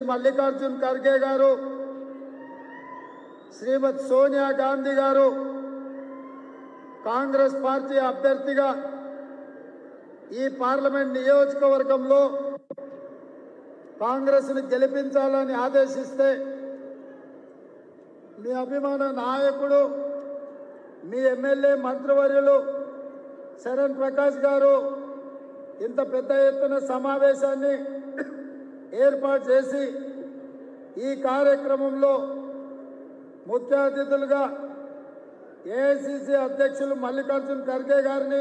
మల్లికార్జున్ ఖర్గే గారు, శ్రీమతి సోనియా గాంధీ గారు కాంగ్రెస్ పార్టీ అభ్యర్థిగా ఈ పార్లమెంట్ నియోజకవర్గంలో కాంగ్రెస్ని గెలిపించాలని ఆదేశిస్తే మీ అభిమాన నాయకుడు, మీ ఎమ్మెల్యే మంత్రివర్యులు శరణ్ ప్రకాష్ గారు ఇంత పెద్ద ఎత్తున సమావేశాన్ని ఏర్పాటు చేసి ఈ కార్యక్రమంలో ముఖ్య అతిథులుగా ఏఐసిసి అధ్యక్షులు మల్లికార్జున్ ఖర్గే గారిని,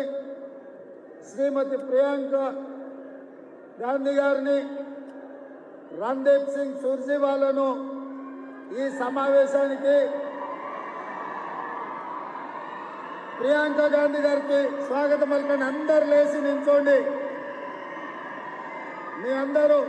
శ్రీమతి ప్రియాంక గాంధీ గారిని, రణ్దీప్ సింగ్ సుర్జేవాలాను ఈ సమావేశానికి, ప్రియాంక గాంధీ గారికి స్వాగతం పలకండి. అందరు లేచి నిల్చోండి. మీ అందరూ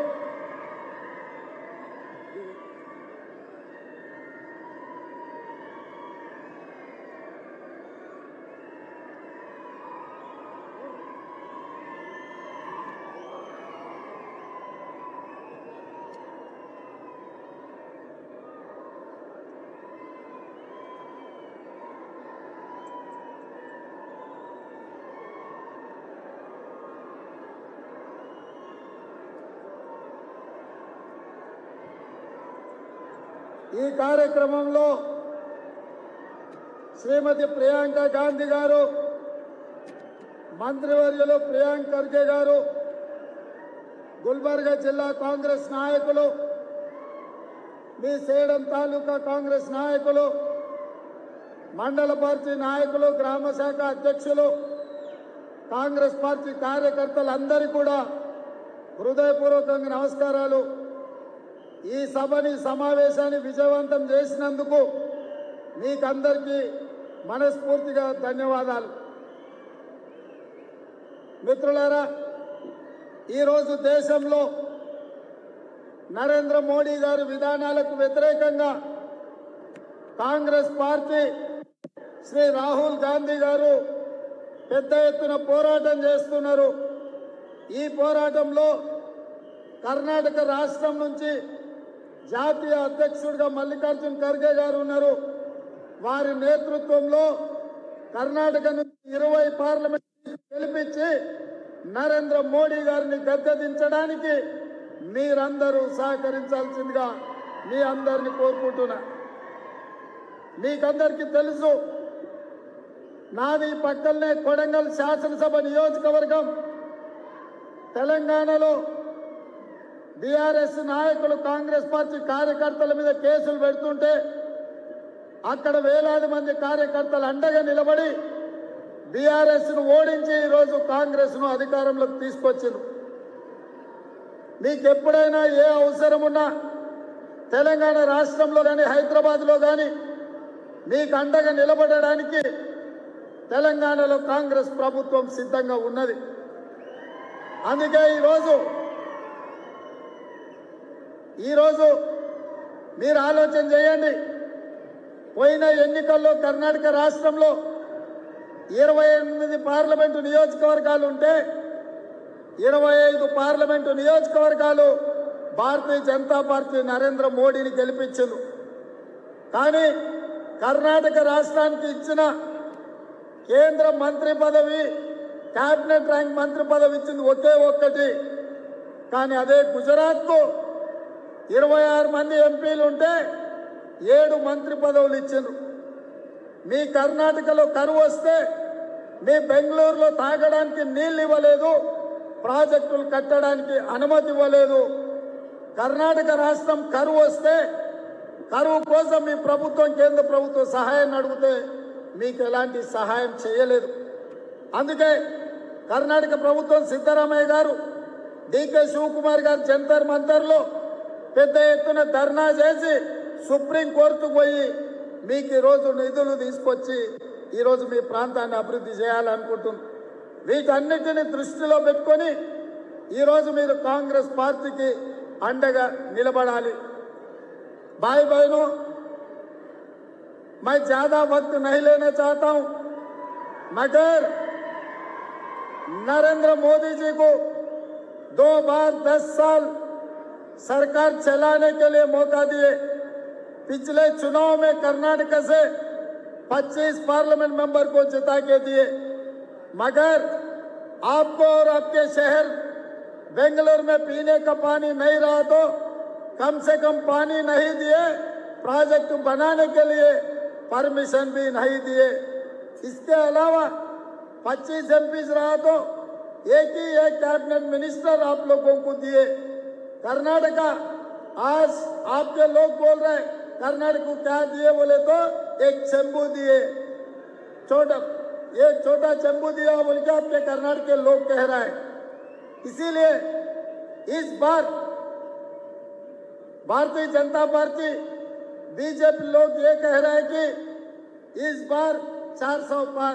ఈ కార్యక్రమంలో శ్రీమతి ప్రియాంక గాంధీ గారు, మంత్రివర్యులు ప్రియాంక్ ఖర్గే గారు, గుల్బర్గా జిల్లా కాంగ్రెస్ నాయకులు, మీ సేడం తాలూకా కాంగ్రెస్ నాయకులు, మండల పార్టీ నాయకులు, గ్రామ శాఖ అధ్యక్షులు, కాంగ్రెస్ పార్టీ కార్యకర్తలందరికీ కూడా హృదయపూర్వకంగా నమస్కారాలు. ఈ సభని సమావేశాన్ని విజయవంతం చేసినందుకు మీకందరికీ మనస్ఫూర్తిగా ధన్యవాదాలు. మిత్రులారా, ఈరోజు దేశంలో నరేంద్ర మోడీ గారి విధానాలకు వ్యతిరేకంగా కాంగ్రెస్ పార్టీ శ్రీ రాహుల్ గాంధీ గారు పెద్ద ఎత్తున పోరాటం చేస్తున్నారు. ఈ పోరాటంలో కర్ణాటక రాష్ట్రం నుంచి జాతీయ అధ్యక్షుడిగా మల్లికార్జున్ ఖర్గే గారు ఉన్నారు. వారి నేతృత్వంలో కర్ణాటక నుంచి 20 పార్లమెంట్ గెలిపించి నరేంద్ర మోడీ గారిని గద్దెదించడానికి మీరందరూ సహకరించాల్సిందిగా మీ అందరిని కోరుకుంటున్నా. మీకందరికీ తెలుసు, నాది పక్కనే కొడంగల్ శాసనసభ నియోజకవర్గం. తెలంగాణలో బీఆర్ఎస్ నాయకులు కాంగ్రెస్ పార్టీ కార్యకర్తల మీద కేసులు పెడుతుంటే అక్కడ వేలాది మంది కార్యకర్తలు అండగా నిలబడి బీఆర్ఎస్ను ఓడించి ఈరోజు కాంగ్రెస్ను అధికారంలోకి తీసుకొచ్చింది. మీకు ఎప్పుడైనా ఏ అవసరం ఉన్నా తెలంగాణ రాష్ట్రంలో కానీ హైదరాబాద్లో కానీ మీకు అండగా నిలబడడానికి తెలంగాణలో కాంగ్రెస్ ప్రభుత్వం సిద్ధంగా ఉన్నది. అందుకే ఈరోజు మీరు ఆలోచన చేయండి. పోయిన ఎన్నికల్లో కర్ణాటక రాష్ట్రంలో 28 పార్లమెంటు నియోజకవర్గాలు ఉంటే 25 పార్లమెంటు నియోజకవర్గాలు భారతీయ జనతా పార్టీ నరేంద్ర మోడీని గెలిపించింది. కానీ కర్ణాటక రాష్ట్రానికి ఇచ్చిన కేంద్ర మంత్రి పదవి, క్యాబినెట్ ర్యాంక్ మంత్రి పదవి ఇచ్చింది ఒకే ఒక్కటి. కానీ అదే గుజరాత్కు 26 మంది ఎంపీలు ఉంటే 7 మంత్రి పదవులు ఇచ్చిండ్రు. మీ కర్ణాటకలో కరువు వస్తే మీ బెంగళూరులో తాగడానికి నీళ్ళు ఇవ్వలేదు, ప్రాజెక్టులు కట్టడానికి అనుమతి ఇవ్వలేదు. కర్ణాటక రాష్ట్రం కరువు వస్తే కరువు కోసం మీ ప్రభుత్వం, కేంద్ర ప్రభుత్వం సహాయం అడిగితే మీకు ఎలాంటి సహాయం చేయలేదు. అందుకే కర్ణాటక ప్రభుత్వం సిద్ధరామయ్య గారు, డికే శివకుమార్ గారు జంతర్ మంతర్లో పెద్ద ఎత్తున ధర్నా చేసి సుప్రీంకోర్టుకు పోయి మీకు ఈరోజు నిధులు తీసుకొచ్చి ఈరోజు మీ ప్రాంతాన్ని అభివృద్ధి చేయాలనుకుంటున్నారు. వీటన్నిటిని దృష్టిలో పెట్టుకొని ఈరోజు మీరు కాంగ్రెస్ పార్టీకి అండగా నిలబడాలి. भाई बहनों, मैं ज्यादा वक्त नहीं लेना चाहता हूं, मगर नरेंद्र मोदी जी को 2 बार 10 साल सरकार चलाने के लिए मौका दिए। पिछले चुनाव में कर्नाटक से 25 पार्लियामेंट मेंबर को जिता के दिए, मगर आपको और आपके शहर बेंगलुरु में पीने का पानी नहीं रहा तो कम से कम पानी नहीं दिए, प्रोजेक्ट बनाने के लिए परमिशन भी नहीं दिए। इसके अलावा 25 एमपीज रहा तो एक ही एक कैबिनेट मिनिस्टर आप लोगों को दिए। कर्नाटका आज आपके लोग बोल रहे हैं कर्नाटक को क्या दिए बोले तो एक चंबू दिए, एक छोटा चंबू दिया बोल के आपके कर्नाटक के लोग कह रहे हैं। इसीलिए इस बार भारतीय जनता पार्टी बीजेपी लोग ये कह रहे हैं कि इस बार 400 पार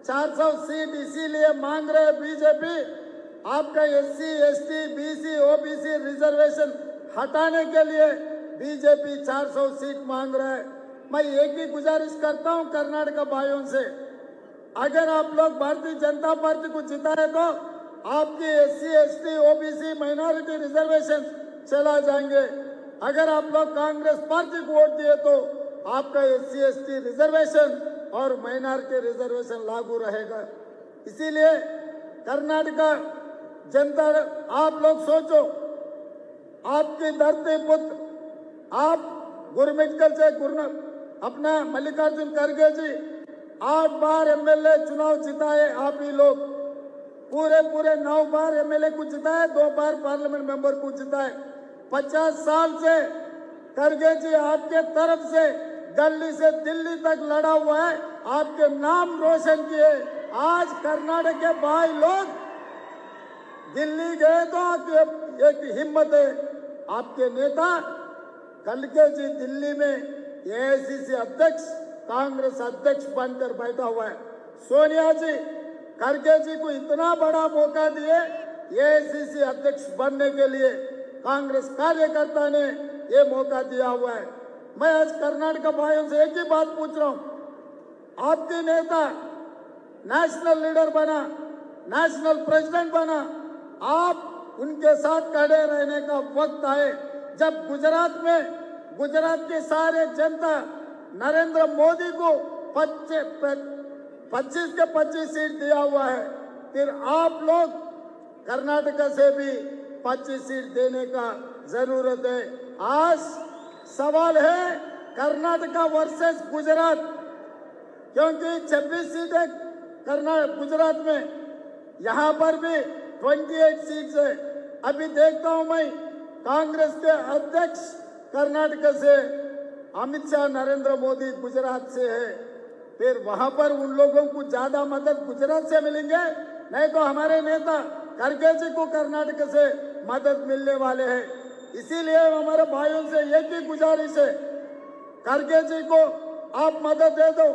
400 सीट इसीलिए मांग रहे हैं बीजेपी, आपका SC ST BC OBC reservation हटाने के लिए बीजेपी 400 सीट मांग रहा है। मैं एक ही गुजारिश करता हूं कर्नाटक भाइयों से, अगर आप लोग भारतीय जनता पार्टी को जिताए तो आपकी SC ST OBC minority reservation चला जाएंगे। अगर आप लोग कांग्रेस पार्टी को वोट दिए तो आपका एससी एसटी रिजर्वेशन और माइनॉरिटी रिजर्वेशन लागू रहेगा। इसीलिए कर्नाटक जनता, आप लोग सोचो, आपकी धरती पुत्र, आप गुरमिटकल से अपना मल्लिकार्जुन खड़गे जी 8 बार एमएलए चुनाव जिताए आप ही लोग, पूरे 9 बार एमएलए को जिताए, 2 बार पार्लियामेंट मेंबर को जिताए। 50 साल से खड़गे जी आपके तरफ से दिल्ली से दिल्ली तक लड़ा हुआ है, आपके नाम रोशन किए। आज कर्नाटक के भाई लोग दिल्ली गए तो एक हिम्मत है, आपके नेता खड़गे जी दिल्ली में एआईसीसी अध्यक्ष कांग्रेस अध्यक्ष बनकर बैठा हुआ है। सोनिया जी खड़गे जी को इतना बड़ा मौका दिए एआईसीसी अध्यक्ष बनने के लिए, कांग्रेस कार्यकर्ता ने ये मौका दिया हुआ है। मैं आज कर्नाटक भाइयों से एक ही बात पूछ रहा हूं, आपके नेता नेशनल लीडर बना, नेशनल प्रेसिडेंट बना, आप उनके साथ खड़े रहने का वक्त आए। जब गुजरात के सारे जनता नरेंद्र मोदी को 25 के 25 सीट दिया हुआ है, फिर आप लोग कर्नाटक से भी 25 सीट देने का जरूरत है। आज सवाल है कर्नाटक वर्सेस गुजरात, क्योंकि 26 सीटें गुजरात में, यहां पर भी 28 सीट है। अभी देखता हूं मैं कांग्रेस के अध्यक्ष कर्नाटक से, अमित शाह नरेंद्र मोदी गुजरात से है, फिर वहां पर उन लोगों को ज्यादा मदद गुजरात से मिलेंगे, नहीं तो हमारे नेता खड़गे जी को कर्नाटक से मदद मिलने वाले हैं। इसीलिए हमारे भाइयों से एक ही गुजारिश है, खड़गे जी को आप मदद दे दो,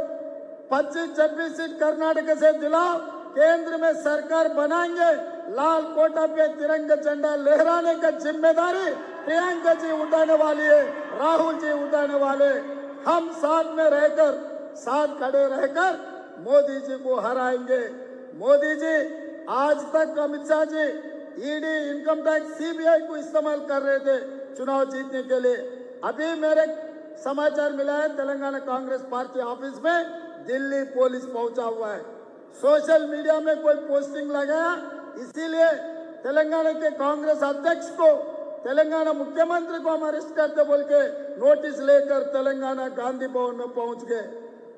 25-26 सीट कर्नाटक से दिलाओ, केंद्र में सरकार बनाएंगे, लाल कोटा पे तिरंगा झंडा लहराने का जिम्मेदारी प्रियंका जी उठाने वाली है, राहुल जी उठाने वाले। हम साथ में रहकर, साथ खड़े रहकर मोदी जी को हराएंगे। मोदी जी आज तक Amit Shah ji ED, income tax, CBI को इस्तेमाल कर रहे थे चुनाव जीतने के लिए। अभी मेरे समाचार मिला है तेलंगाना कांग्रेस पार्टी ऑफिस में दिल्ली पुलिस पहुंचा हुआ है, सोशल मीडिया में कोई पोस्टिंग लगाया, इसीलिए तेलंगाना के कांग्रेस अध्यक्ष को, तेलंगाना मुख्यमंत्री को हम अरेस्ट करते बोल के नोटिस लेकर तेलंगाना गांधी भवन में पहुंच गए।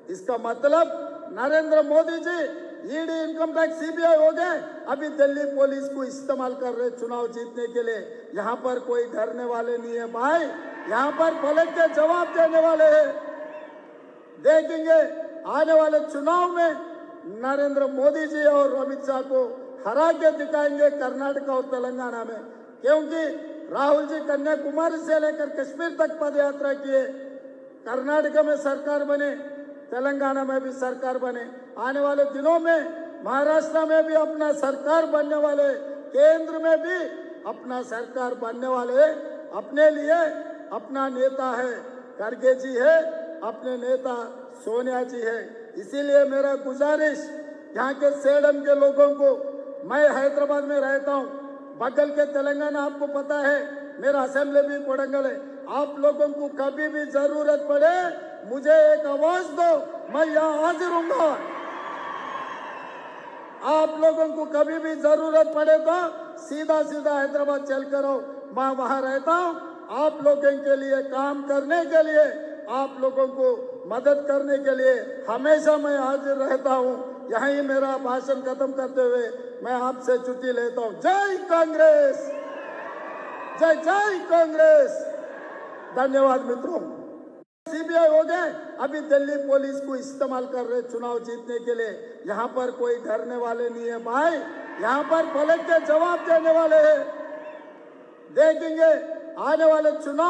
इसका मतलब Narendra Modi ji ED, income tax, CBI हो गए, अभी दिल्ली पुलिस को इस्तेमाल कर रहे चुनाव जीतने के लिए। यहाँ पर कोई डरने वाले नहीं है भाई, यहाँ पर पलट के जवाब देने वाले हैं। देखेंगे आने वाले चुनाव में नरेंद्र मोदी जी और अमित शाह को हरा के दिखाएंगे कर्नाटक और तेलंगाना में, क्योंकि राहुल जी कन्याकुमारी से लेकर कश्मीर तक पद यात्रा किए। कर्नाटक में सरकार बने, तेलंगाना में भी सरकार बने, आने वाले दिनों में महाराष्ट्र में भी अपना सरकार बनने वाले, केंद्र में भी अपना सरकार बनने वाले। अपने लिए अपना नेता है खड़गे जी है, अपने नेता सोनिया जी है। इसीलिए मेरा गुजारिश यहाँ के सेडम के लोगों को, मैं हैदराबाद में रहता हूँ, बगल के तेलंगाना आपको पता है, मेरा असेंबली भी कोडंगल है। आप लोगों को कभी भी जरूरत पड़े मुझे एक आवाज दो, मैं यहाँ हाजिर हूँगा। आप लोगों को कभी भी जरूरत पड़े तो सीधा सीधा हैदराबाद चल करो, मैं वहां रहता हूँ। आप लोगों के लिए काम करने के लिए, आप लोगों को मदद करने के लिए हमेशा मैं हाजिर रहता हूँ। यहीं मेरा भाषण खत्म करते हुए मैं आपसे छुट्टी लेता हूँ। जय कांग्रेस, जय जय कांग्रेस। धन्यवाद मित्रों। सीबीआई हो गए, अभी दिल्ली पुलिस को इस्तेमाल कर रहे चुनाव जीतने के लिए। यहाँ पर कोई डरने वाले नहीं है भाई, यहाँ पर पलट के जवाब देने वाले हैं। देखेंगे आने वाले चुनाव।